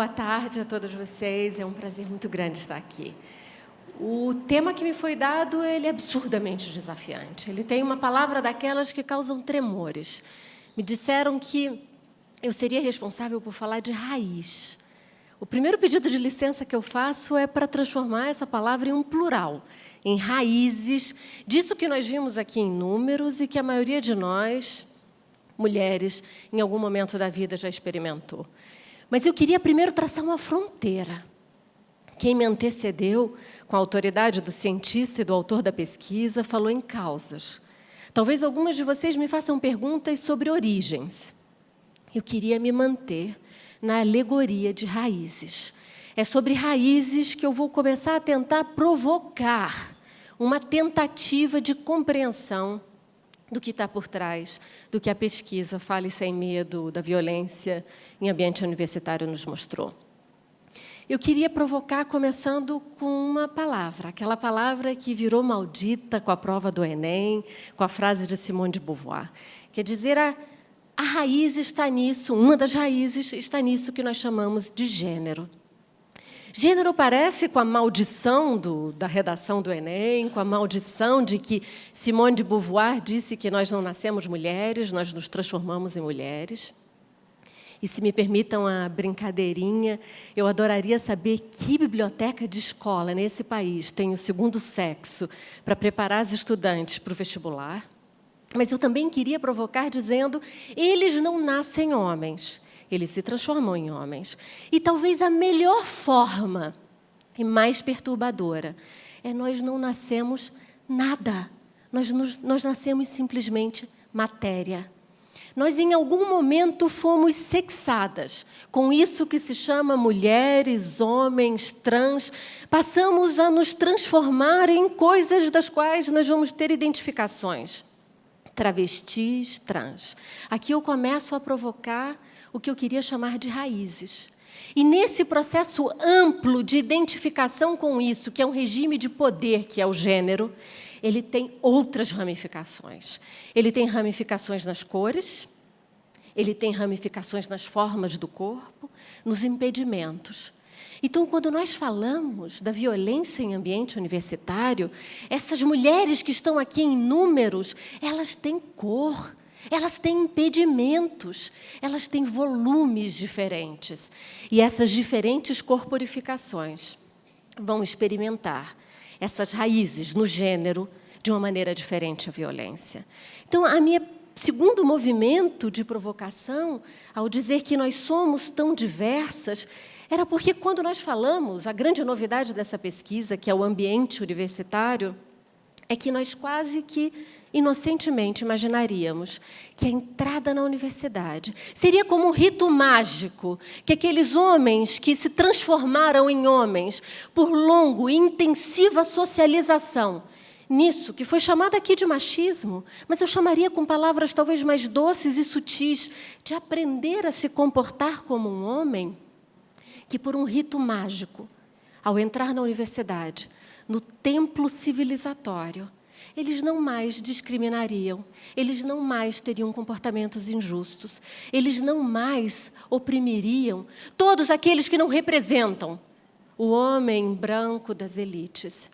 boa tarde a todos vocês. É um prazer muito grande estar aqui. O tema que me foi dado, ele é absurdamente desafiante. Ele tem uma palavra daquelas que causam tremores. Me disseram que eu seria responsável por falar de raiz. O primeiro pedido de licença que eu faço é para transformar essa palavra em um plural, em raízes, disso que nós vimos aqui em números e que a maioria de nós, mulheres, em algum momento da vida já experimentou. Mas eu queria primeiro traçar uma fronteira. Quem me antecedeu, com a autoridade do cientista e do autor da pesquisa, falou em causas. Talvez algumas de vocês me façam perguntas sobre origens. Eu queria me manter na alegoria de raízes. É sobre raízes que eu vou começar a tentar provocar uma tentativa de compreensão do que está por trás do que a pesquisa Fale Sem Medo da Violência em Ambiente Universitário nos mostrou. Eu queria provocar começando com uma palavra, aquela palavra que virou maldita com a prova do Enem, com a frase de Simone de Beauvoir. Quer dizer, a raiz está nisso, uma das raízes está nisso que nós chamamos de gênero. Gênero parece com a maldição da redação do Enem, com a maldição de que Simone de Beauvoir disse que nós não nascemos mulheres, nós nos transformamos em mulheres. E, se me permitam a brincadeirinha, eu adoraria saber que biblioteca de escola nesse país tem o segundo sexo para preparar os estudantes para o vestibular. Mas eu também queria provocar dizendo, eles não nascem homens. Eles se transformam em homens. E talvez a melhor forma e mais perturbadora é nós não nascemos nada. Nós nascemos simplesmente matéria. Nós, em algum momento, fomos sexadas com isso que se chama mulheres, homens, trans. Passamos a nos transformar em coisas das quais nós vamos ter identificações. Travestis, trans. Aqui eu começo a provocar o que eu queria chamar de raízes. E nesse processo amplo de identificação com isso, que é um regime de poder, que é o gênero, ele tem outras ramificações. Ele tem ramificações nas cores, ele tem ramificações nas formas do corpo, nos impedimentos. Então, quando nós falamos da violência em ambiente universitário, essas mulheres que estão aqui em números, elas têm cor, elas têm impedimentos, elas têm volumes diferentes. E essas diferentes corporificações vão experimentar essas raízes no gênero de uma maneira diferente a violência. Então, a minha segundo movimento de provocação, ao dizer que nós somos tão diversas, era porque, quando nós falamos, a grande novidade dessa pesquisa, que é o ambiente universitário, é que nós quase que inocentemente imaginaríamos que a entrada na universidade seria como um rito mágico, que aqueles homens que se transformaram em homens por longo e intensiva socialização, nisso que foi chamado aqui de machismo, mas eu chamaria com palavras talvez mais doces e sutis, de aprender a se comportar como um homem, que por um rito mágico, ao entrar na universidade, no templo civilizatório, eles não mais discriminariam, eles não mais teriam comportamentos injustos, eles não mais oprimiriam todos aqueles que não representam o homem branco das elites.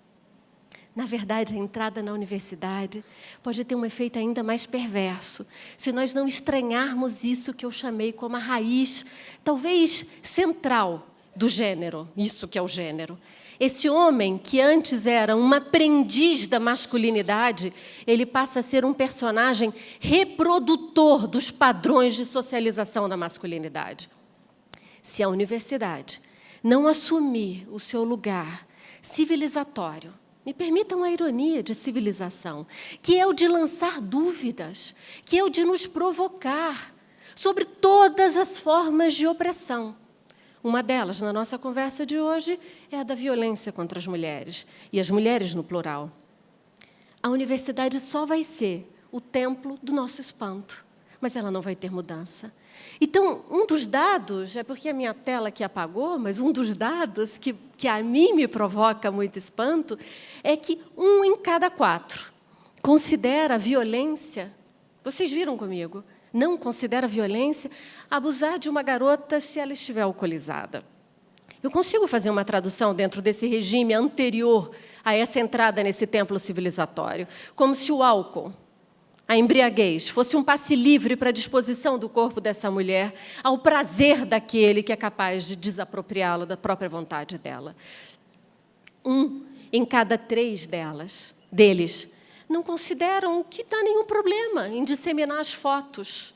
Na verdade, a entrada na universidade pode ter um efeito ainda mais perverso, se nós não estranharmos isso que eu chamei como a raiz, talvez central, do gênero, isso que é o gênero. Esse homem, que antes era um aprendiz da masculinidade, ele passa a ser um personagem reprodutor dos padrões de socialização da masculinidade. Se a universidade não assumir o seu lugar civilizatório, me permitam a ironia de civilização, que é o de lançar dúvidas, que é o de nos provocar sobre todas as formas de opressão. Uma delas, na nossa conversa de hoje, é a da violência contra as mulheres, e as mulheres no plural. A universidade só vai ser o templo do nosso espanto, mas ela não vai ter mudança. Então, um dos dados, é porque a minha tela aqui apagou, mas um dos dados que a mim me provoca muito espanto, é que 1 em cada 4 considera a violência, vocês viram comigo, não considera violência abusar de uma garota se ela estiver alcoolizada. Eu consigo fazer uma tradução dentro desse regime anterior a essa entrada nesse templo civilizatório, como se o álcool, a embriaguez, fosse um passe livre para a disposição do corpo dessa mulher ao prazer daquele que é capaz de desapropriá-lo da própria vontade dela. 1 em cada 3 deles não consideram que dá nenhum problema em disseminar as fotos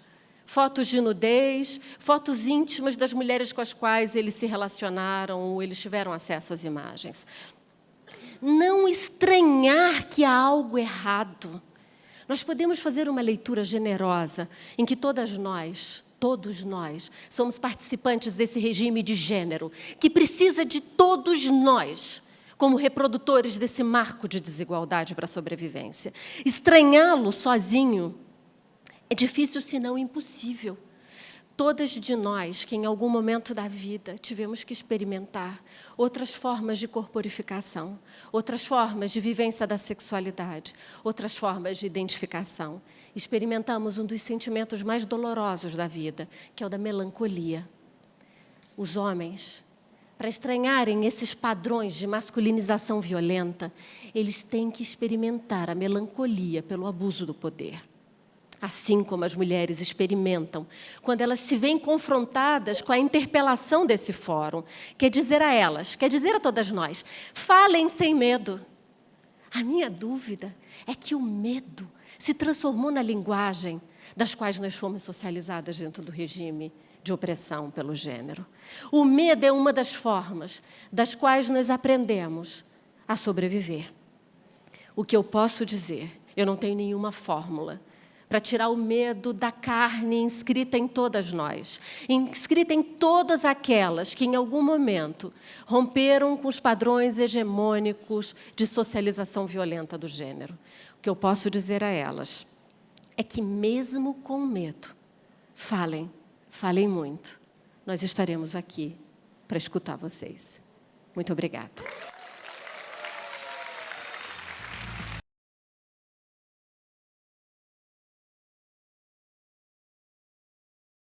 de nudez, fotos íntimas das mulheres com as quais eles se relacionaram ou eles tiveram acesso às imagens. Não estranhar que há algo errado. Nós podemos fazer uma leitura generosa em que todos nós, somos participantes desse regime de gênero, que precisa de todos nós como reprodutores desse marco de desigualdade para a sobrevivência. Estranhá-lo sozinho é difícil, se não impossível. Todas de nós que, em algum momento da vida, tivemos que experimentar outras formas de corporificação, outras formas de vivência da sexualidade, outras formas de identificação. Experimentamos um dos sentimentos mais dolorosos da vida, que é o da melancolia. Os homens, para estranharem esses padrões de masculinização violenta, eles têm que experimentar a melancolia pelo abuso do poder. Assim como as mulheres experimentam quando elas se veem confrontadas com a interpelação desse fórum. Quer dizer a elas, quer dizer a todas nós, falem sem medo. A minha dúvida é que o medo se transformou na linguagem das quais nós fomos socializadas dentro do regime de opressão pelo gênero. O medo é uma das formas das quais nós aprendemos a sobreviver. O que eu posso dizer, eu não tenho nenhuma fórmula para tirar o medo da carne inscrita em todas nós, inscrita em todas aquelas que, em algum momento, romperam com os padrões hegemônicos de socialização violenta do gênero. O que eu posso dizer a elas é que, mesmo com medo, falem muito. Nós estaremos aqui para escutar vocês. Muito obrigada.